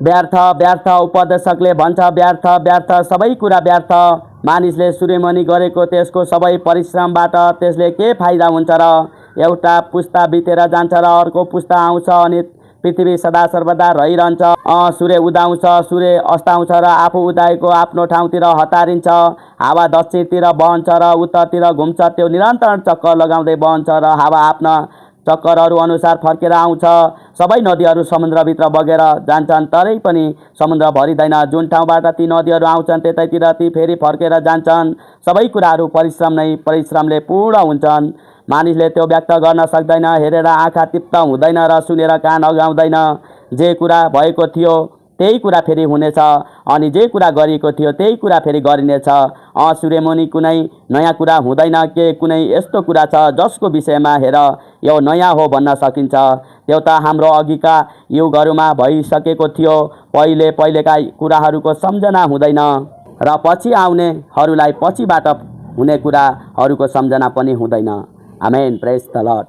व्यर्थ व्यर्थ उपदेशकले भन्छ व्यर्थ व्यर्थ सबै कुरा व्यर्थ। मानिसले सूर्यमणि गरेको त्यसको सबै परिश्रमबाट त्यसले के फाइदा हुन्छ र? एउटा पुस्ता बितेर जान्छ र अर्को पुस्ता आउँछ अनि पृथ्वी सदा सर्वदा रहिरहन्छ। सूर्य उदाउँछ, सूर्य अस्ताउँछ र आफू उदाएको आफ्नो ठाउँतिर हतारिन्छ। हावा दक्षिणतिर बहन्छ र उत्तरतिर घुम्छ, त्यो निरन्तर चक्कर लगाउँदै बहन्छ र हावा आफ्ना चक्करहरू अनुसार फर्केर आउँछ। सबै नदीहरू समुद्रभित्र बगेर जान्छन् तरै पनि समुद्र भरिँदैन। जुन ठाउँबाट ती नदीहरू आउँछन् त्यतैतिर ती फेरि फर्केर जान्छन्। सबै कुराहरू परिश्रम नै परिश्रमले पूर्ण हुन्छन्। मानिसले त्यो व्यक्त गर्न सक्दैन, हेरेर आँखा तृप्त हुँदैन र सुनेर कान अगाउँदैन। जे कुरा भएको थियो त्यही कुरा फेरि हुनेछ अनि जे कुरा गरिएको थियो त्यही कुरा फेरि गरिनेछ। सूर्यमुनि कुनै नयाँ कुरा हुँदैन। के कुनै यस्तो कुरा छ जसको विषयमा हेर यो नयाँ हो भन्न सकिन्छ? त्यो त हाम्रो अघिका युगहरूमा भइसकेको थियो। पहिलेका कुराहरूको सम्झना हुँदैन र पछि आउनेहरूलाई पछिबाट हुने कुराहरूको सम्झना पनि हुँदैन। आमेन। प्रेज द लर्ड।